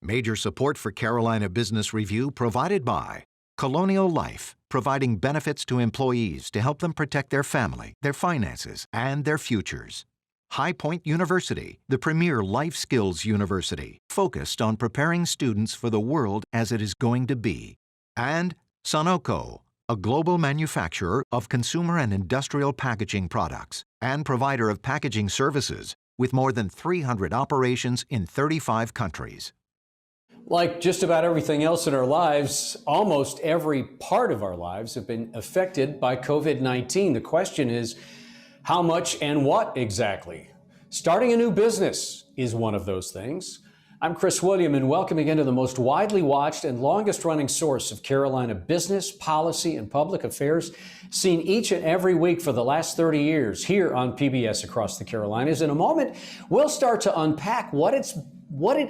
Major support for Carolina Business Review provided by Colonial Life, providing benefits to employees to help them protect their family, their finances, and their futures. High Point University, the premier life skills university, focused on preparing students for the world as it is going to be. And Sonoco, a global manufacturer of consumer and industrial packaging products and provider of packaging services with more than 300 operations in 35 countries. Like just about everything else in our lives, almost every part of our lives have been affected by COVID-19. The question is, how much and what exactly? Starting a new business is one of those things. I'm Chris William, and welcome again to the most widely watched and longest running source of Carolina business, policy, and public affairs, seen each and every week for the last 30 years here on PBS across the Carolinas. In a moment, we'll start to unpack what it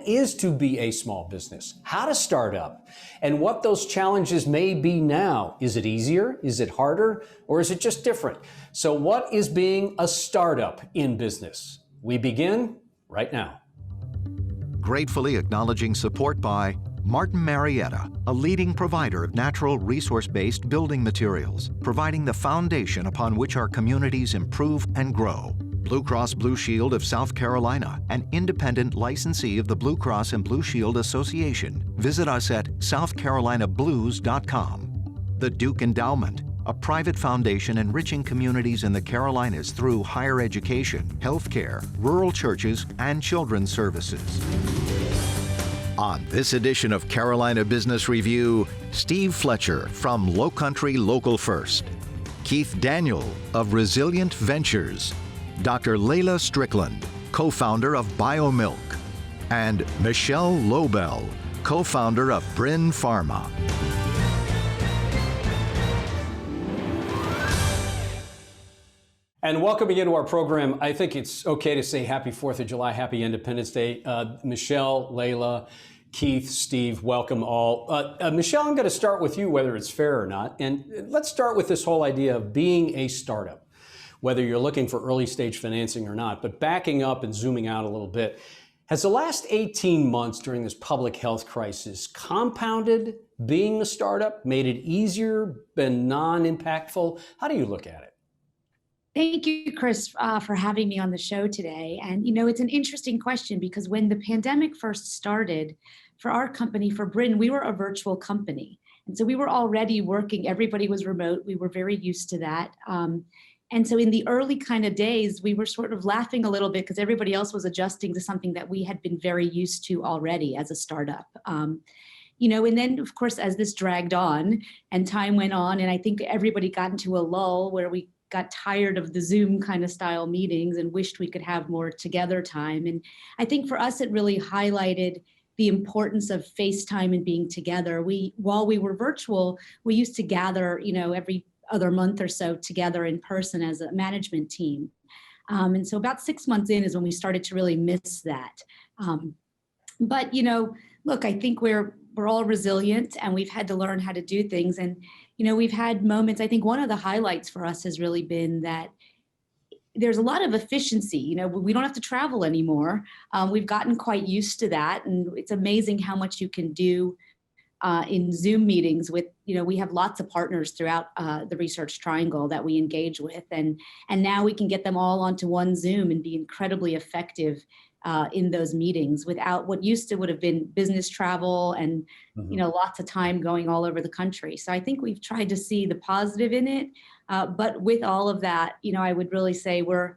is to be a small business, how to start up, and what those challenges may be now. Is it easier? Is it harder? Or is it just different? So what is being a startup in business? We begin right now. Gratefully acknowledging support by Martin Marietta, a leading provider of natural resource-based building materials, providing the foundation upon which our communities improve and grow. Blue Cross Blue Shield of South Carolina, an independent licensee of the Blue Cross and Blue Shield Association. Visit us at southcarolinablues.com. The Duke Endowment, a private foundation enriching communities in the Carolinas through higher education, healthcare, rural churches, and children's services. On this edition of Carolina Business Review, Steve Fletcher from Lowcountry Local First, Keith Daniel of Resilient Ventures, Dr. Leila Strickland, co-founder of Biomilq, and Michelle Lobel, co-founder of Bryn Pharma. And welcome again to our program. I think it's okay to say happy 4th of July, happy Independence Day. Michelle, Leila, Keith, Steve, welcome all. Michelle, I'm going to start with you, whether it's fair or not. And let's start with this whole idea of being a startup, whether you're looking for early stage financing or not. But backing up and zooming out a little bit, has the last 18 months during this public health crisis compounded being a startup, made it easier, been non-impactful? How do you look at it? Thank you, Chris, for having me on the show today. And, you know, it's an interesting question because when the pandemic first started, for our company, for Bryn, we were a virtual company. And so we were already working, everybody was remote. We were very used to that. And so in the early kind of days, we were sort of laughing a little bit because everybody else was adjusting to something that we had been very used to already as a startup. You know, and then, of course, as this dragged on and time went on, and I think everybody got into a lull where we got tired of the Zoom kind of style meetings and wished we could have more together time. And I think for us, it really highlighted the importance of FaceTime and being together. While we were virtual, we used to gather, you know, every other month or so together in person as a management team. And so about 6 months in is when we started to really miss that. But, you know, look, I think we're all resilient and we've had to learn how to do things. And, you know, we've had moments, I think one of the highlights for us has really been that there's a lot of efficiency. You know, we don't have to travel anymore. We've gotten quite used to that. And it's amazing how much you can do in Zoom meetings with, you know, we have lots of partners throughout the research triangle that we engage with. And now we can get them all onto one Zoom and be incredibly effective in those meetings without what used to would have been business travel and, you know, lots of time going all over the country. So I think we've tried to see the positive in it. But with all of that, you know, I would really say we're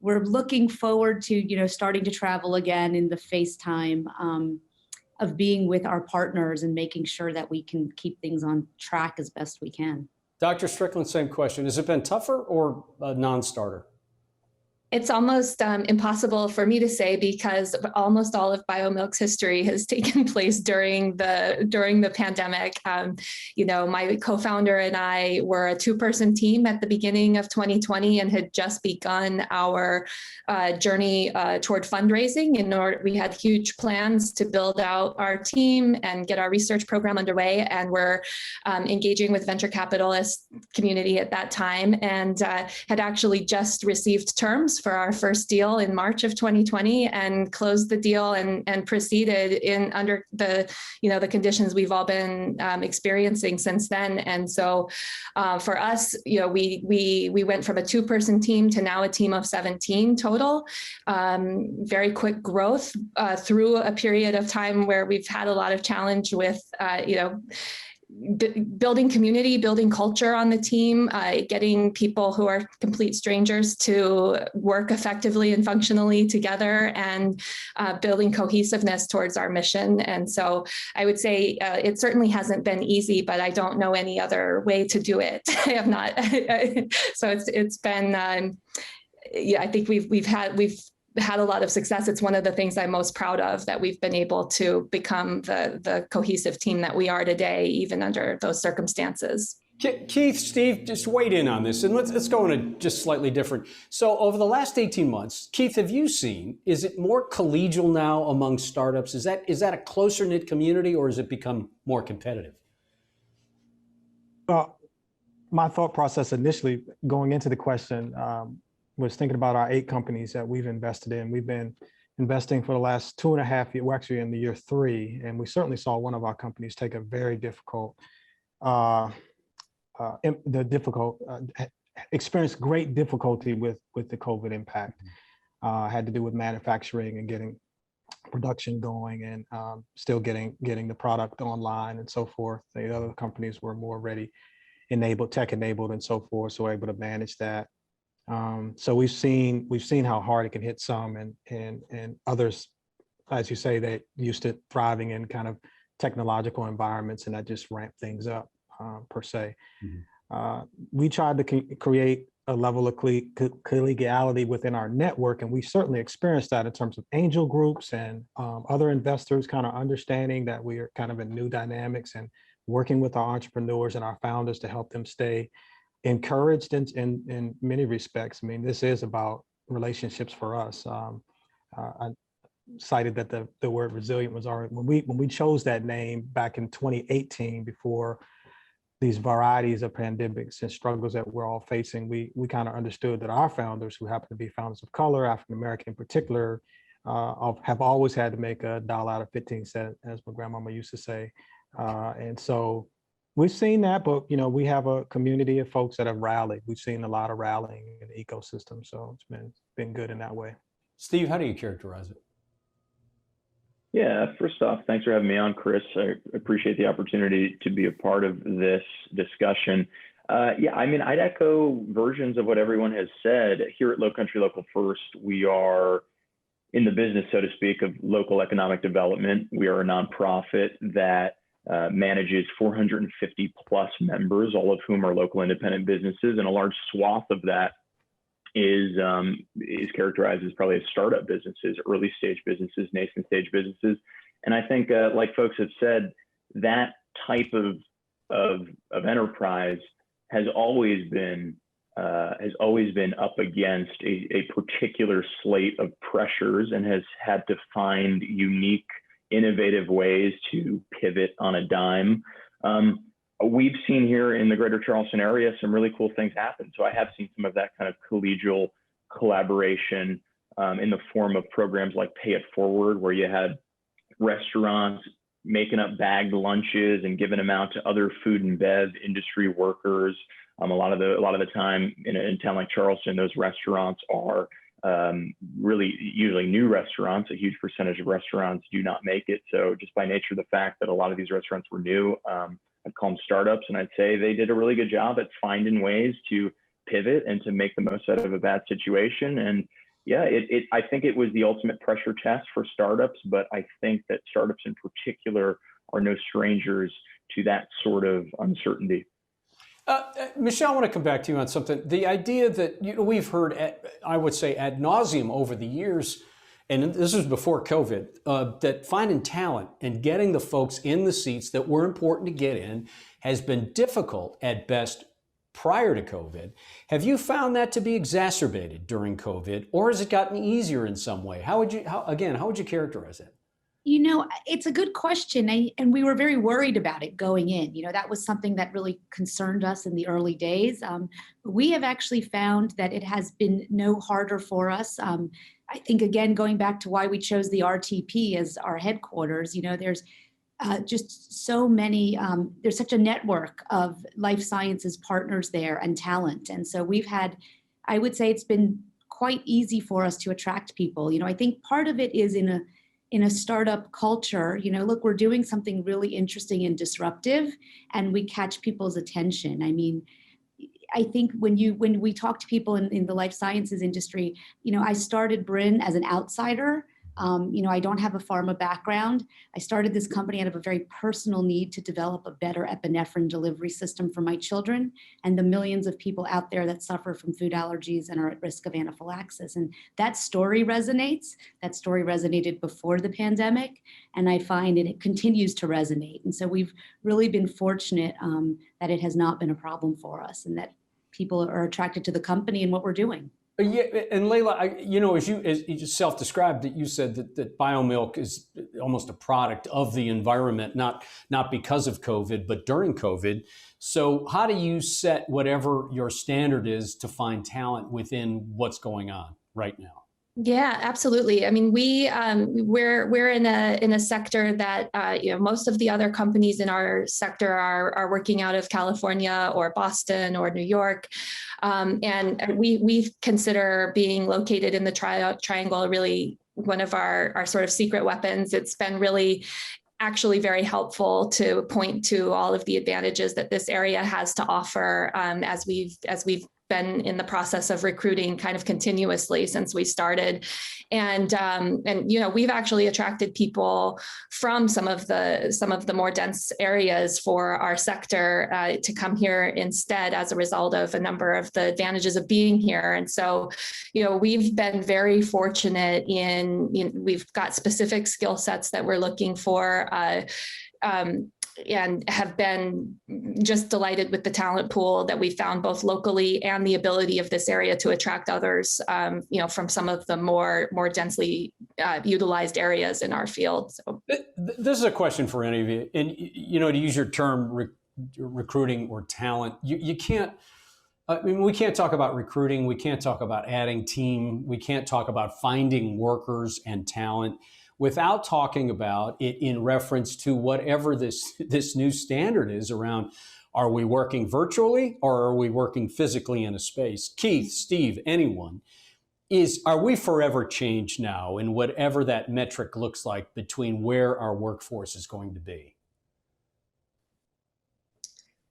looking forward to, you know, starting to travel again in the FaceTime of being with our partners and making sure that we can keep things on track as best we can. Dr. Strickland, same question. Has it been tougher or a non-starter? It's almost impossible for me to say because almost all of Biomilq's history has taken place during the pandemic. You know, my co-founder and I were a two-person team at the beginning of 2020 and had just begun our journey toward fundraising. We had huge plans to build out our team and get our research program underway, and we're engaging with venture capitalist community at that time, and had actually just received terms for our first deal in March of 2020 and closed the deal and proceeded in under the, the conditions we've all been experiencing since then. And so for us, we went from a 2-person team to now a team of 17 total. Very quick growth through a period of time where we've had a lot of challenge with, building community, building culture on the team, getting people who are complete strangers to work effectively and functionally together, and building cohesiveness towards our mission. And so I would say it certainly hasn't been easy, but I don't know any other way to do it. I have not. So it's been, I think we've had a lot of success. It's one of the things I'm most proud of, that we've been able to become the cohesive team that we are today, even under those circumstances. Keith, Steve, just wade in on this, and let's go in a just slightly different. So over the last 18 months, Keith, have you seen, is it more collegial now among startups? Is that a closer knit community, or has it become more competitive? My thought process initially going into the question, was thinking about our 8 companies that we've invested in. We've been investing for the last 2.5 years, we're actually in the year 3, and we certainly saw one of our companies take a very difficult, experienced great difficulty with the COVID impact. Had to do with manufacturing and getting production going, and still getting the product online and so forth. The other companies were more ready, tech enabled and so forth, so we're able to manage that. So we've seen how hard it can hit some, and others, as you say, that used to thriving in kind of technological environments, and that just ramped things up per se. Mm-hmm. We tried to create a level of collegiality within our network, and we certainly experienced that in terms of angel groups and other investors kind of understanding that we are kind of in new dynamics, and working with our entrepreneurs and our founders to help them stay encouraged in many respects. I mean, this is about relationships for us. I cited that the word resilient was already, when we chose that name back in 2018, before these varieties of pandemics and struggles that we're all facing, we kind of understood that our founders, who happen to be founders of color, African American in particular, have always had to make a dollar out of 15 cents, as my grandmama used to say. And so we've seen that, but we have a community of folks that have rallied. We've seen a lot of rallying in the ecosystem, so it's been good in that way. Steve, how do you characterize it? Yeah, first off, thanks for having me on, Chris. I appreciate the opportunity to be a part of this discussion. I'd echo versions of what everyone has said. Here at Low Country Local First, we are in the business, so to speak, of local economic development. We are a nonprofit that manages 450 plus members, all of whom are local independent businesses, and a large swath of that is characterized as probably as startup businesses, early stage businesses, nascent stage businesses. And I think, like folks have said, that type of enterprise has always been up against a particular slate of pressures, and has had to find unique, innovative ways to pivot on a dime. We've seen here in the greater Charleston area some really cool things happen. So I have seen some of that kind of collegial collaboration in the form of programs like Pay It Forward, where you had restaurants making up bagged lunches and giving them out to other food and bev industry workers. A lot of the time in a town like Charleston, those restaurants are really usually new restaurants. A huge percentage of restaurants do not make it. So just by nature of the fact that a lot of these restaurants were new, I'd call them startups, and I'd say they did a really good job at finding ways to pivot and to make the most out of a bad situation. And yeah, I think it was the ultimate pressure test for startups, but I think that startups in particular are no strangers to that sort of uncertainty. Michelle, I want to come back to you on something. The idea that we've heard, I would say ad nauseum over the years, and this was before COVID, that finding talent and getting the folks in the seats that were important to get in has been difficult at best prior to COVID. Have you found that to be exacerbated during COVID, or has it gotten easier in some way? How would you characterize it? It's a good question. And we were very worried about it going in. That was something that really concerned us in the early days. We have actually found that it has been no harder for us. I think, again, going back to why we chose the RTP as our headquarters, there's just so many, there's such a network of life sciences partners there and talent. And so I would say it's been quite easy for us to attract people. I think part of it is in a startup culture, look, we're doing something really interesting and disruptive, and we catch people's attention. I mean, I think when we talk to people in the life sciences industry, I started Bryn as an outsider. I don't have a pharma background. I started this company out of a very personal need to develop a better epinephrine delivery system for my children and the millions of people out there that suffer from food allergies and are at risk of anaphylaxis. And that story resonates. That story resonated before the pandemic, and I find it continues to resonate. And so we've really been fortunate that it has not been a problem for us, and that people are attracted to the company and what we're doing. Yeah, and Leila, as you just self-described, that you said that Biomilq is almost a product of the environment, not because of COVID, but during COVID. So how do you set whatever your standard is to find talent within what's going on right now? Yeah, absolutely. I mean, we're in a sector that most of the other companies in our sector are working out of California or Boston or New York, and we consider being located in the Triangle really one of our sort of secret weapons. It's been really actually very helpful to point to all of the advantages that this area has to offer as we've been in the process of recruiting kind of continuously since we started. And we've actually attracted people from some of the more dense areas for our sector to come here instead as a result of a number of the advantages of being here. And so, we've been very fortunate we've got specific skill sets that we're looking for. And have been just delighted with the talent pool that we found both locally and the ability of this area to attract others, from some of the more densely utilized areas in our field. So this is a question for any of you, and to use your term recruiting or talent, you can't. We can't talk about recruiting. We can't talk about adding team. We can't talk about finding workers and talent without talking about it in reference to whatever this new standard is around, are we working virtually or are we working physically in a space? Keith, Steve, anyone, are we forever changed now in whatever that metric looks like between where our workforce is going to be?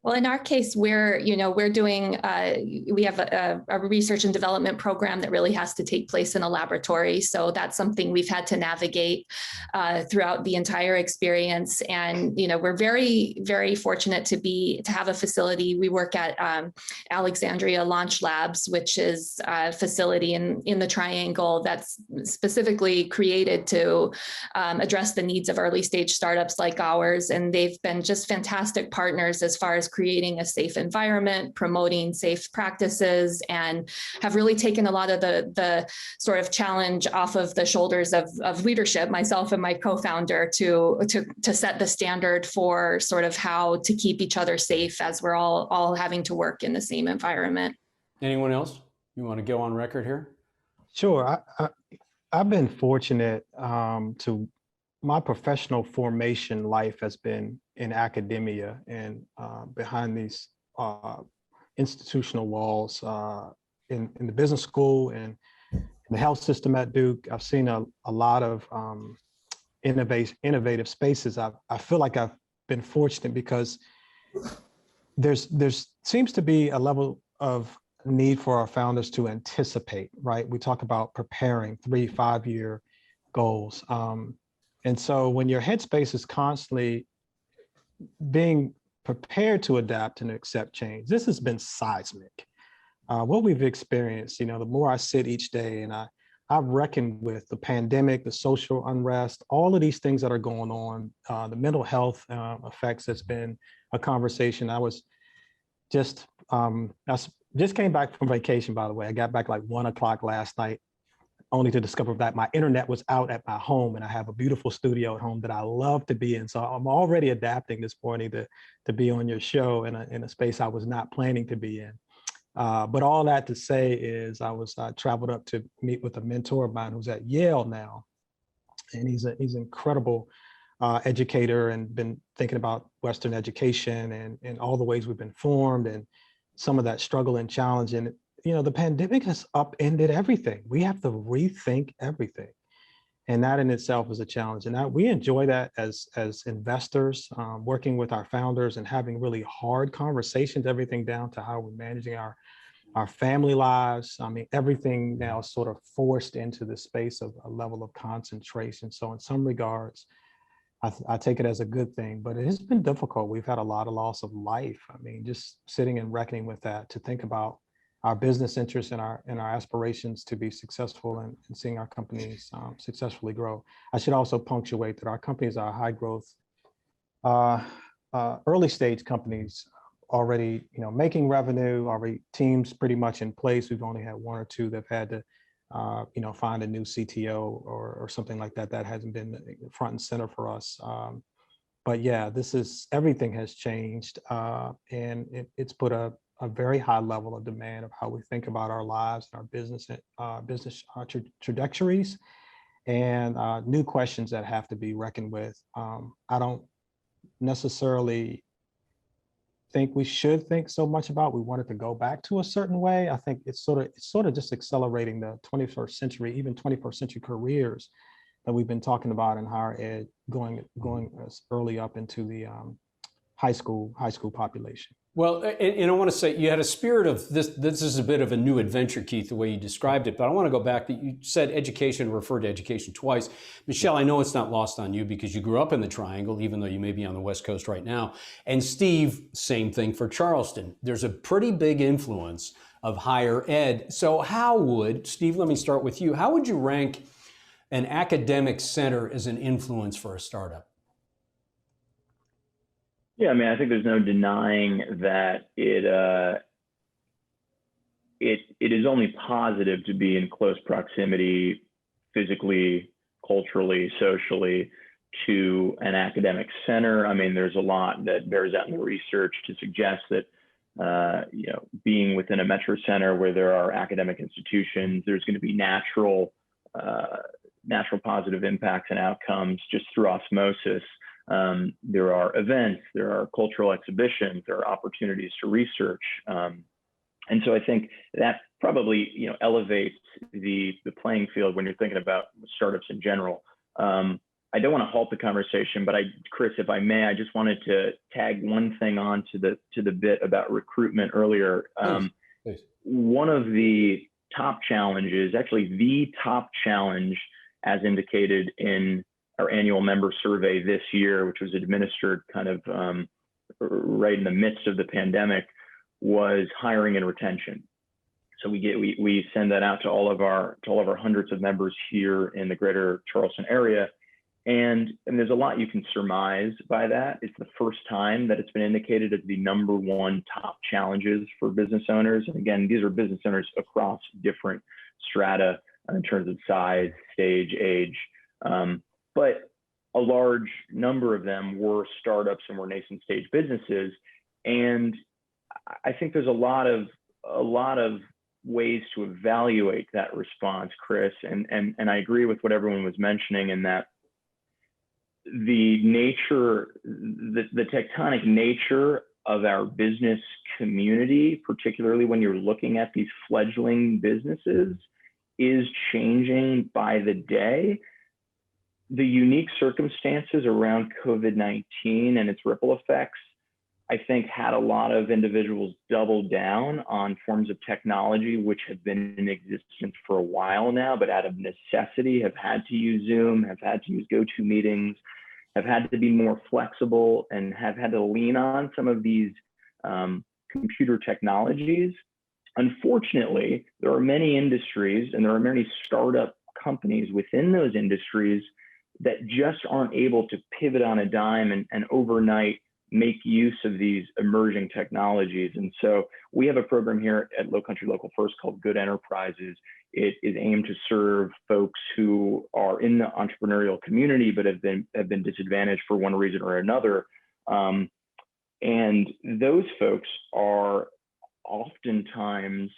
Well, in our case, we're doing, we have a research and development program that really has to take place in a laboratory. So that's something we've had to navigate throughout the entire experience. And, we're very, very fortunate to have a facility. We work at Alexandria Launch Labs, which is a facility in the Triangle that's specifically created to address the needs of early stage startups like ours. And they've been just fantastic partners as far as creating a safe environment, promoting safe practices, and have really taken a lot of the sort of challenge off of the shoulders of leadership, myself and my co-founder, to set the standard for sort of how to keep each other safe as we're all having to work in the same environment. Anyone else? You want to go on record here? Sure. I've been fortunate to my professional formation life has been in academia and behind these institutional walls in the business school and in the health system at Duke. I've seen a lot of innovative spaces. I feel like I've been fortunate because there's seems to be a level of need for our founders to anticipate, right? We talk about preparing 3-5 year goals. And so when your headspace is constantly being prepared to adapt and accept change, this has been seismic. What we've experienced, the more I sit each day and I've reckoned with the pandemic, the social unrest, all of these things that are going on, the mental health effects, that's been a conversation. I just came back from vacation, by the way. I got back like 1 o'clock last night. only to discover that my internet was out at my home, and I have a beautiful studio at home that I love to be in. So I'm already adapting this morning to be on your show in a space I was not planning to be in. But all that to say is I traveled up to meet with a mentor of mine who's at Yale now. And he's an incredible educator and been thinking about Western education and all the ways we've been formed and some of that struggle and challenge. And, you know, the pandemic has upended everything. We have to rethink everything. And that in itself is a challenge. And we enjoy that as investors, working with our founders and having really hard conversations, everything down to how we're managing our family lives. I mean, everything now is sort of forced into the space of a level of concentration. So in some regards, I take it as a good thing, but it has been difficult. We've had a lot of loss of life. I mean, just sitting and reckoning with that, to think about our business interests and our aspirations to be successful and seeing our companies successfully grow. I should also punctuate that our companies are high growth, early stage companies, already, you know, making revenue, already teams pretty much in place. We've only had one or two that've had to, you know, find a new CTO or something like that. That hasn't been front and center for us. But yeah, everything has changed, and it's put a very high level of demand of how we think about our lives and our business trajectories, and new questions that have to be reckoned with. I don't necessarily think we should think so much about we want it to go back to a certain way. I think it's sort of just accelerating the 21st century, even 21st century careers that we've been talking about in higher ed, going early up into the high school population. Well, and I want to say you had a spirit of this. This is a bit of a new adventure, Keith, the way you described it. But I want to go back that you said education, referred to education twice. Michelle, I know it's not lost on you because you grew up in the Triangle, even though you may be on the West Coast right now. And Steve, same thing for Charleston. There's a pretty big influence of higher ed. So Steve, let me start with you. How would you rank an academic center as an influence for a startup? Yeah, I mean, I think there's no denying that it is only positive to be in close proximity, physically, culturally, socially, to an academic center. I mean, there's a lot that bears out in the research to suggest that you know, being within a metro center where there are academic institutions, there's going to be natural positive impacts and outcomes just through osmosis. There are events, there are cultural exhibitions, there are opportunities to research. And so I think that probably, you know, elevates the playing field when you're thinking about startups in general. I don't want to halt the conversation, but Chris, if I may, I just wanted to tag one thing on to the bit about recruitment earlier. Please. One of the top challenges, actually the top challenge as indicated in our annual member survey this year, which was administered kind of right in the midst of the pandemic, was hiring and retention. So we send that out to all of our hundreds of members here in the greater Charleston area. And there's a lot you can surmise by that. It's the first time that it's been indicated as the #1 top challenges for business owners. And again, these are business owners across different strata in terms of size, stage, age. But a large number of them were startups and were nascent stage businesses. And I think there's a lot of ways to evaluate that response, Chris. And I agree with what everyone was mentioning in that the tectonic nature of our business community, particularly when you're looking at these fledgling businesses, is changing by the day. The unique circumstances around COVID-19 and its ripple effects, I think, had a lot of individuals double down on forms of technology which have been in existence for a while now, but out of necessity have had to use Zoom, have had to use GoToMeetings, have had to be more flexible, and have had to lean on some of these computer technologies. Unfortunately, there are many industries and there are many startup companies within those industries that just aren't able to pivot on a dime and overnight make use of these emerging technologies. And so we have a program here at Low Country Local First called Good Enterprises, It is aimed to serve folks who are in the entrepreneurial community but have been disadvantaged for one reason or another. And those folks are oftentimes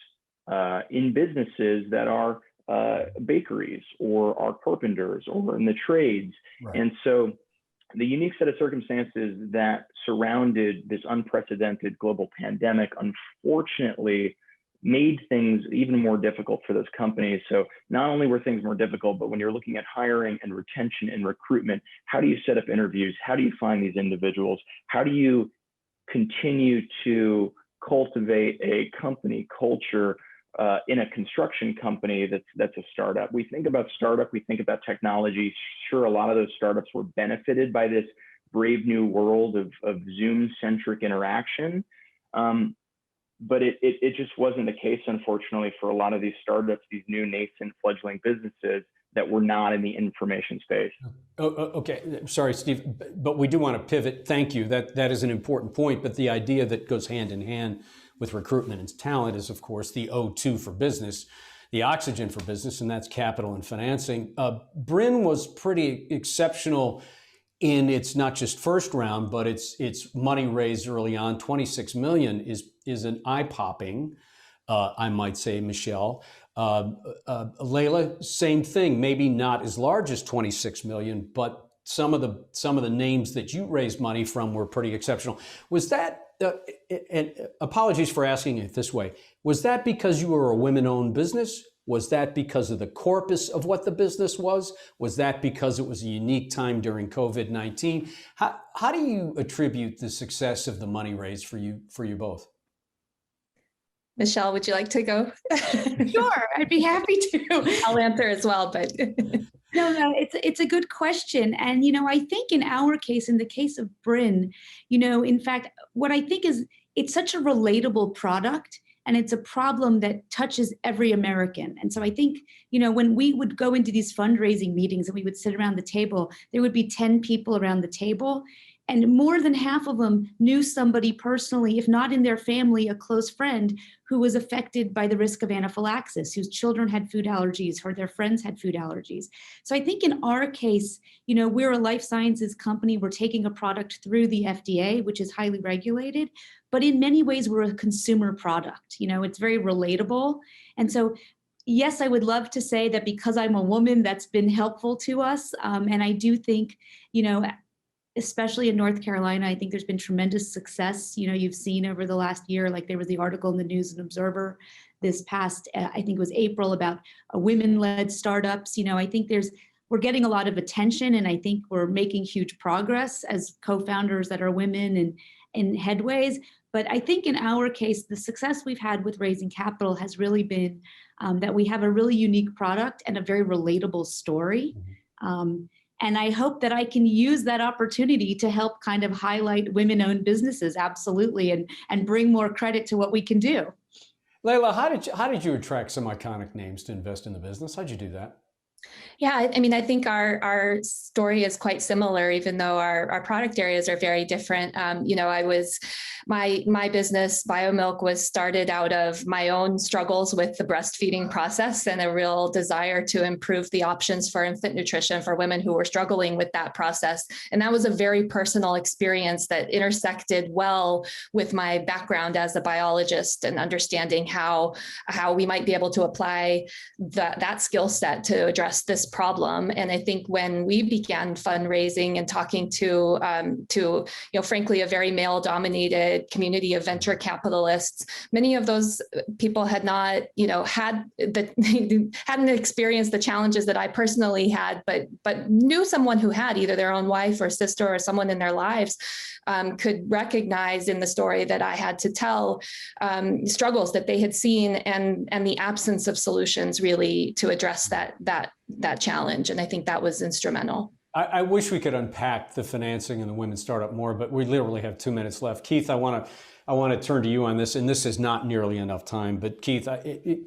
in businesses that are bakeries or are carpenters or in the trades. Right. And so the unique set of circumstances that surrounded this unprecedented global pandemic, unfortunately, made things even more difficult for those companies. So not only were things more difficult, but when you're looking at hiring and retention and recruitment, how do you set up interviews? How do you find these individuals? How do you continue to cultivate a company culture in a construction company that's a startup? We think about startup, we think about technology. Sure, a lot of those startups were benefited by this brave new world of Zoom-centric interaction. But it just wasn't the case, unfortunately, for a lot of these startups, these new nascent fledgling businesses that were not in the information space. Okay, sorry, Steve, but we do want to pivot. Thank you. That is an important point. But the idea that goes hand in hand with recruitment and talent is, of course, the O2 for business, the oxygen for business, and that's capital and financing. Bryn was pretty exceptional in its not just first round, but its money raised early on. 26 million is an eye-popping, I might say, Michelle. Leila, same thing, maybe not as large as 26 million, but some of the names that you raised money from were pretty exceptional. Was that, and apologies for asking it this way, was that because you were a women-owned business? Was that because of the corpus of what the business was? Was that because it was a unique time during COVID-19? How do you attribute the success of the money raised for you both? Michelle, would you like to go? Sure, I'd be happy to. I'll answer as well, but No, it's a good question. And, I think in our case, in the case of Bryn, in fact, what I think is it's such a relatable product. And it's a problem that touches every American. And so I think, when we would go into these fundraising meetings and we would sit around the table, there would be 10 people around the table. And more than half of them knew somebody personally, if not in their family, a close friend who was affected by the risk of anaphylaxis, whose children had food allergies or their friends had food allergies. So I think in our case, we're a life sciences company. We're taking a product through the FDA, which is highly regulated. But in many ways, we're a consumer product. It's very relatable. And so, yes, I would love to say that because I'm a woman, that's been helpful to us. And I do think, especially in North Carolina, I think there's been tremendous success. You've seen over the last year, like there was the article in the News and Observer this past, I think it was April, about women-led startups. I think we're getting a lot of attention, and I think we're making huge progress as co-founders that are women and in headways. But I think in our case, the success we've had with raising capital has really been that we have a really unique product and a very relatable story. And I hope that I can use that opportunity to help kind of highlight women-owned businesses, absolutely, and bring more credit to what we can do. Leila, how did you attract some iconic names to invest in the business? How'd you do that? Yeah, I mean, I think our story is quite similar, even though our product areas are very different. My business, Biomilq, was started out of my own struggles with the breastfeeding process and a real desire to improve the options for infant nutrition for women who were struggling with that process. And that was a very personal experience that intersected well with my background as a biologist and understanding how we might be able to apply that skill set to address this problem. And I think when we began fundraising and talking to frankly, a very male-dominated community of venture capitalists, many of those people had not, hadn't experienced the challenges that I personally had, but knew someone who had, either their own wife or sister or someone in their lives, could recognize in the story that I had to tell struggles that they had seen and the absence of solutions really to address that challenge. And I think that was instrumental. I wish we could unpack the financing and the women's startup more, but we literally have 2 minutes left. Keith, I want to turn to you on this, and this is not nearly enough time, but Keith,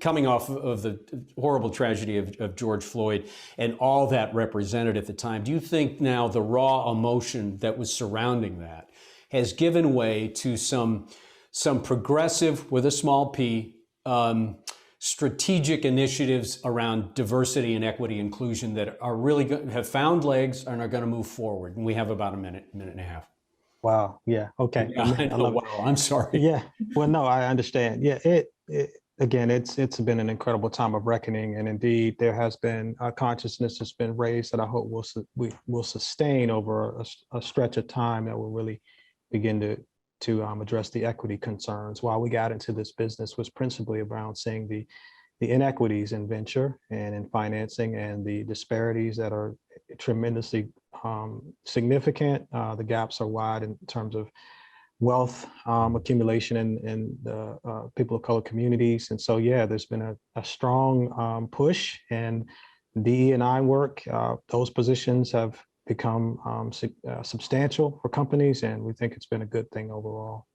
coming off of the horrible tragedy of George Floyd and all that represented at the time, do you think now the raw emotion that was surrounding that has given way to some progressive, with a small p, strategic initiatives around diversity and equity inclusion that are really have found legs and are going to move forward. And we have about a minute and a half. Wow. Yeah. Okay. Yeah, I know. Wow. I'm sorry. Yeah. Well, no, I understand. Yeah. Again, it's been an incredible time of reckoning, and indeed there has been a consciousness that's been raised that I hope will sustain over a stretch of time that will really begin to address the equity concerns. Why we got into this business was principally around seeing the inequities in venture and in financing and the disparities that are tremendously significant. The gaps are wide in terms of wealth accumulation in the people of color communities. And so, yeah, there's been a strong push, and DE&I work. Those positions have become substantial for companies, and we think it's been a good thing overall.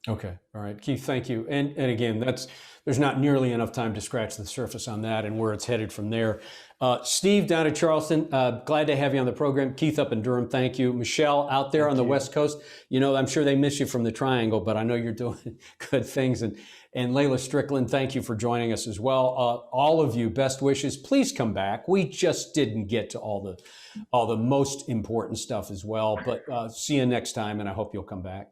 Okay. All right. Keith, thank you. And again, there's not nearly enough time to scratch the surface on that and where it's headed from there. Steve down at Charleston, glad to have you on the program. Keith up in Durham, thank you. Michelle out there on the West Coast, I'm sure they miss you from the Triangle, but I know you're doing good things. And Leila Strickland, thank you for joining us as well. All of you, best wishes. Please come back. We just didn't get to all the most important stuff as well, but see you next time, and I hope you'll come back.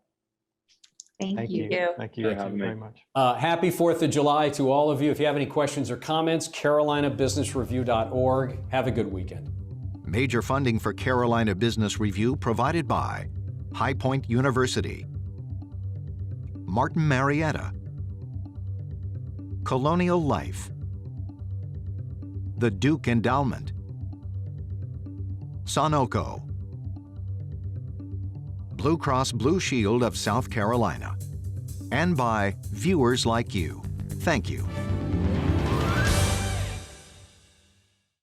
Thank you. Thank you very much. Happy 4th of July to all of you. If you have any questions or comments, carolinabusinessreview.org. Have a good weekend. Major funding for Carolina Business Review provided by High Point University, Martin Marietta, Colonial Life, the Duke Endowment, Sonoco, Blue Cross Blue Shield of South Carolina, and by viewers like you. Thank you.